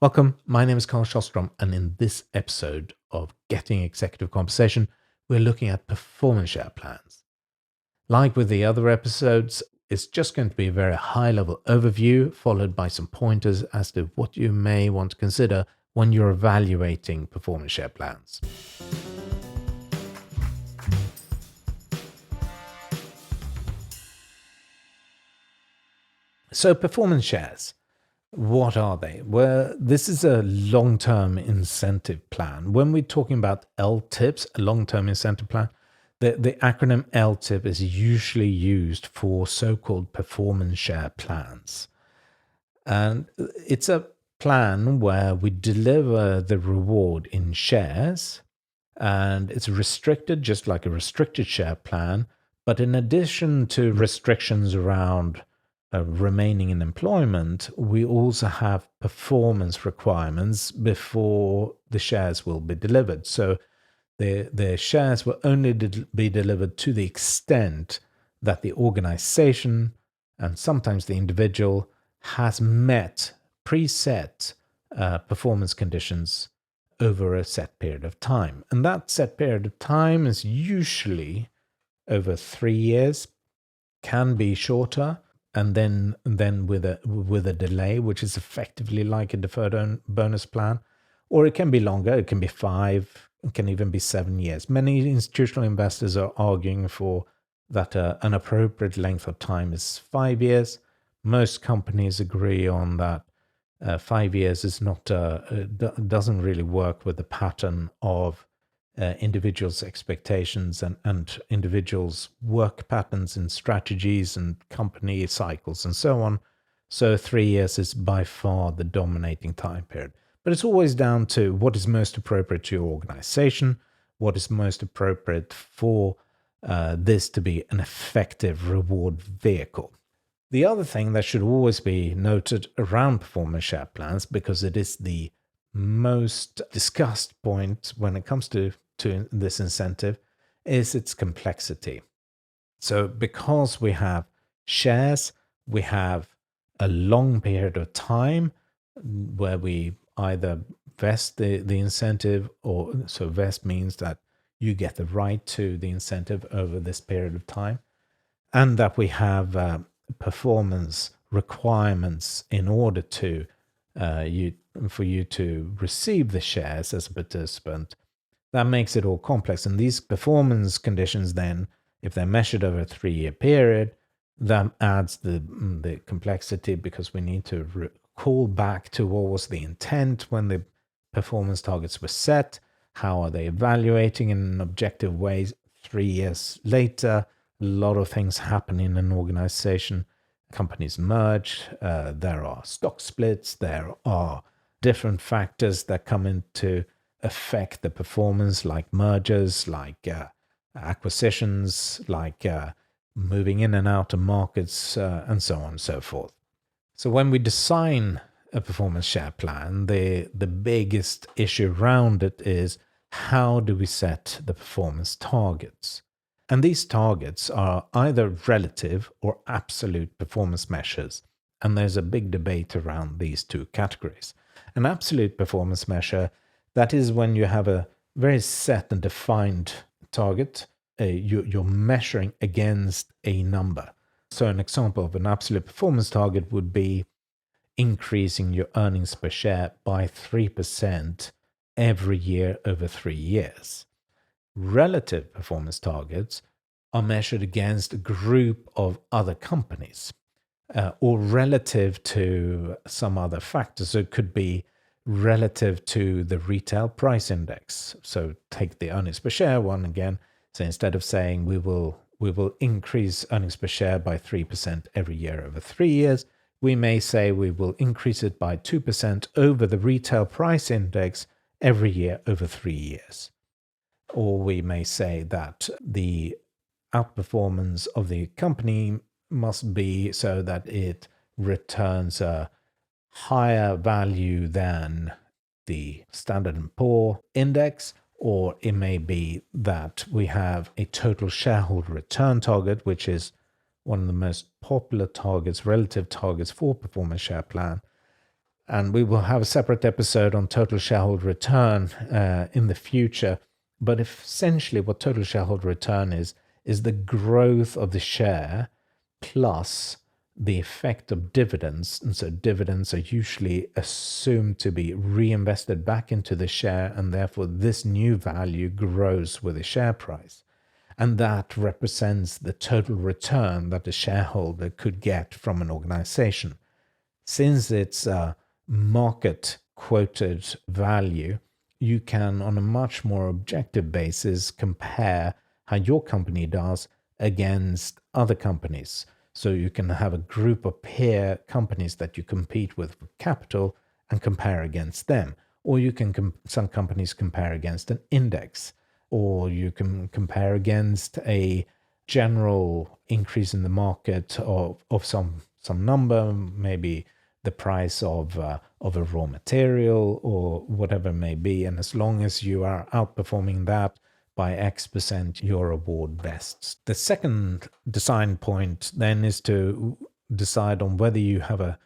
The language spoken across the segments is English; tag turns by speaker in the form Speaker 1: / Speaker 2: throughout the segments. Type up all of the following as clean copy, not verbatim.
Speaker 1: Welcome, my name is Carl Sjostrom, and in this episode of Getting Executive Compensation, we're looking at performance share plans. Like with the other episodes, it's just going to be a very high level overview, followed by some pointers as to what you may want to consider when you're evaluating performance share plans. So, performance shares. What are they? Well, this is a long-term incentive plan. When we're talking about LTIPs, a long-term incentive plan, the acronym LTIP is usually used for so-called performance share plans. And it's a plan where we deliver the reward in shares, and it's restricted just like a restricted share plan. But in addition to restrictions around remaining in employment, we also have performance requirements before the shares will be delivered. So the shares will only be delivered to the extent that the organization and sometimes the individual has met preset performance conditions over a set period of time. And that set period of time is usually over 3 years, can be shorter, and then with a delay, which is effectively like a deferred bonus plan, or it can be longer. It can be 5, it can even be 7 years. Many institutional investors are arguing for that an appropriate length of time is 5 years. Most companies agree on that 5 years is not doesn't really work with the pattern of individuals' expectations and individuals' work patterns and strategies and company cycles and so on. So 3 years is by far the dominating time period. But it's always down to what is most appropriate to your organization, what is most appropriate for this to be an effective reward vehicle. The other thing that should always be noted around performance share plans, because it is the most discussed point when it comes to this incentive, is its complexity. So because we have shares, we have a long period of time where we either vest the incentive, or so vest means that you get the right to the incentive over this period of time, and that we have performance requirements in order to for you to receive the shares as a participant. That makes it all complex. And these performance conditions then, if they're measured over a 3-year period, that adds the complexity, because we need to call back to what was the intent when the performance targets were set. How are they evaluating in an objective way 3 years later? A lot of things happen in an organization. Companies merge, there are stock splits, there are different factors that come into affect the performance, like mergers, like acquisitions, like moving in and out of markets, and so on and so forth. So when we design a performance share plan, the biggest issue around it is, how do we set the performance targets? And these targets are either relative or absolute performance measures. And there's a big debate around these two categories. An absolute performance measure, that is when you have a very set and defined target. You're measuring against a number. So an example of an absolute performance target would be increasing your earnings per share by 3% every year over 3 years. Relative performance targets are measured against a group of other companies, or relative to some other factors. So it could be relative to the retail price index. So take the earnings per share one again. So instead of saying we will increase earnings per share by 3% every year over 3 years, we may say we will increase it by 2% over the retail price index every year over 3 years. Or we may say that the outperformance of the company must be so that it returns a higher value than the Standard & Poor index. Or it may be that we have a total shareholder return target, which is one of the most popular targets, relative targets for performance share plan. And we will have a separate episode on total shareholder return in the future. But essentially, what total shareholder return is the growth of the share plus the effect of dividends. And so dividends are usually assumed to be reinvested back into the share, and therefore this new value grows with the share price. And that represents the total return that the shareholder could get from an organization. Since it's a market quoted value, you can, on a much more objective basis, compare how your company does against other companies. So you can have a group of peer companies that you compete with for capital and compare against them. Or you can, some companies compare against an index, or you can compare against a general increase in the market of some number, maybe the price of a raw material or whatever it may be. And as long as you are outperforming that by X%, your award vests. The second design point then is to decide on whether you have a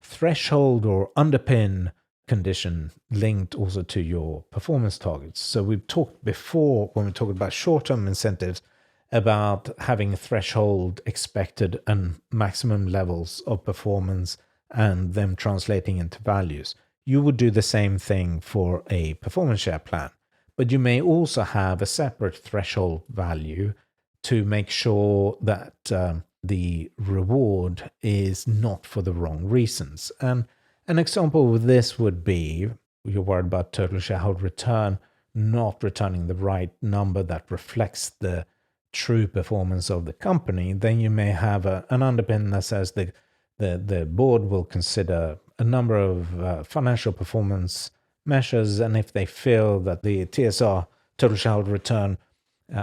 Speaker 1: threshold or underpin condition linked also to your performance targets. So we've talked before, when we talked about short-term incentives, about having a threshold expected and maximum levels of performance and them translating into values. You would do the same thing for a performance share plan, but you may also have a separate threshold value to make sure that the reward is not for the wrong reasons. And an example of this would be you're worried about total shareholder return not returning the right number that reflects the true performance of the company. Then you may have an underpin that says the board will consider a number of financial performance measures, and if they feel that the TSR, total shareholder return,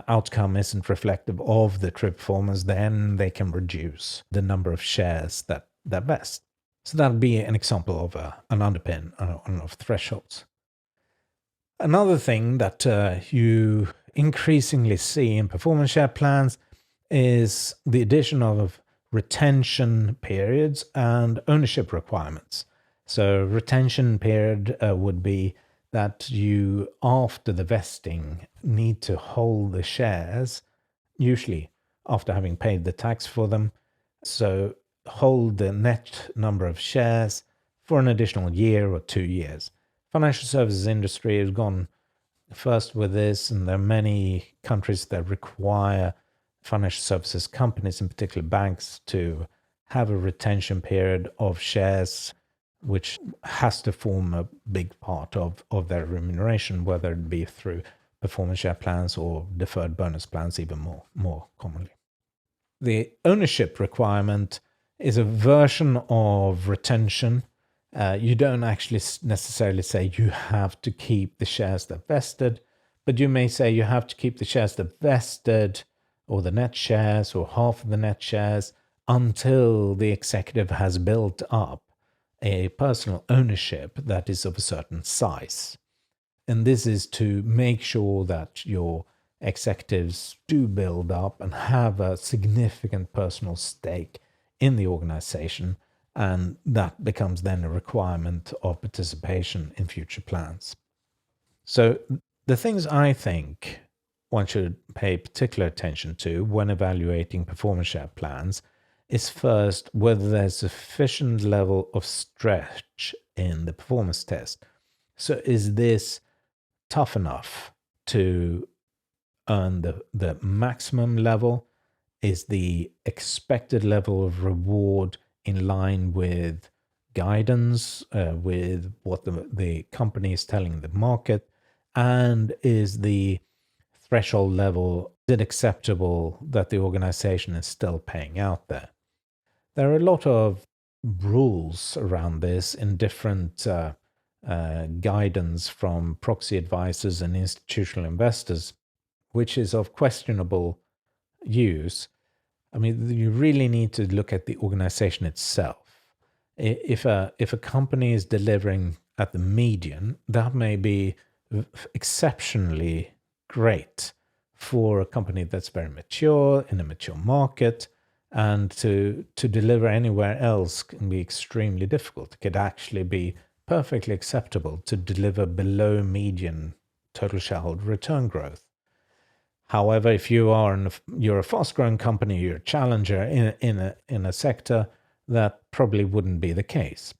Speaker 1: outcome isn't reflective of the true performance, then they can reduce the number of shares that vest. So that would be an example of an underpin of thresholds. Another thing that you increasingly see in performance share plans is the addition of retention periods and ownership requirements. So retention period would be that you, after the vesting, need to hold the shares, usually after having paid the tax for them. So hold the net number of shares for an additional year or 2 years. Financial services industry has gone first with this, and there are many countries that require financial services companies, in particular banks, to have a retention period of shares, which has to form a big part of their remuneration, whether it be through performance share plans or deferred bonus plans, even more commonly. The ownership requirement is a version of retention. You don't actually necessarily say you have to keep the shares that vested, but you may say you have to keep the shares that vested, or the net shares, or half of the net shares, until the executive has built up a personal ownership that is of a certain size. And this is to make sure that your executives do build up and have a significant personal stake in the organization, and that becomes then a requirement of participation in future plans. So the things I think one should pay particular attention to when evaluating performance share plans is first whether there's sufficient level of stretch in the performance test. So is this tough enough to earn the maximum level? Is the expected level of reward in line with guidance, with what the company is telling the market? And is the threshold level, is it acceptable that the organization is still paying out there? There are a lot of rules around this in different guidance from proxy advisors and institutional investors, which is of questionable use. I mean, you really need to look at the organization itself. If a company is delivering at the median, that may be exceptionally great for a company that's very mature, in a mature market, and to deliver anywhere else can be extremely difficult. It could actually be perfectly acceptable to deliver below median total shareholder return growth. However, if you're a fast-growing company, you're a challenger in a sector, that probably wouldn't be the case.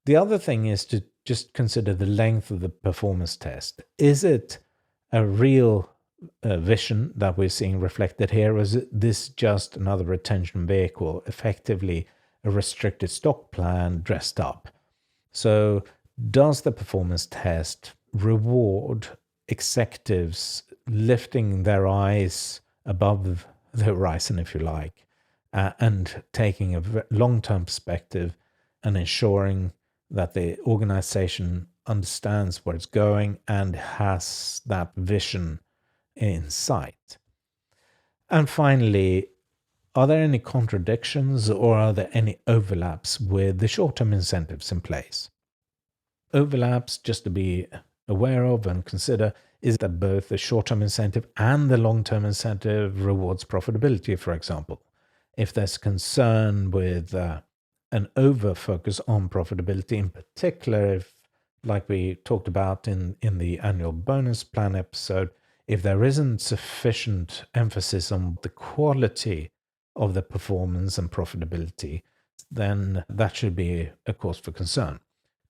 Speaker 1: The other thing is to just consider the length of the performance test. Is it a real vision that we're seeing reflected here, or is this just another retention vehicle, effectively a restricted stock plan dressed up? So does the performance test reward executives lifting their eyes above the horizon, if you like, and taking a long-term perspective and ensuring that the organization understands where it's going and has that vision in sight? And finally, are there any contradictions or are there any overlaps with the short-term incentives in place? Overlaps, just to be aware of and consider, is that both the short-term incentive and the long-term incentive rewards profitability, for example. If there's concern with an over-focus on profitability, in particular, if, like we talked about in the annual bonus plan episode, if there isn't sufficient emphasis on the quality of the performance and profitability, then that should be a cause for concern.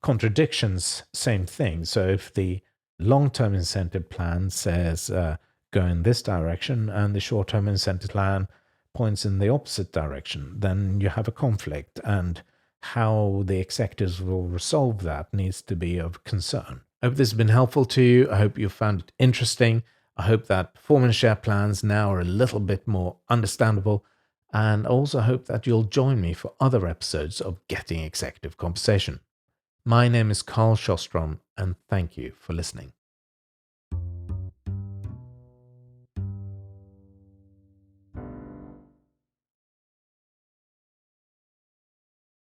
Speaker 1: Contradictions, same thing. So if the long-term incentive plan says go in this direction and the short-term incentive plan points in the opposite direction, then you have a conflict, and how the executives will resolve that needs to be of concern. I hope this has been helpful to you. I hope you found it interesting. I hope that performance share plans now are a little bit more understandable, and also hope that you'll join me for other episodes of Getting Executive Compensation. My name is Carl Sjostrom, and thank you for listening.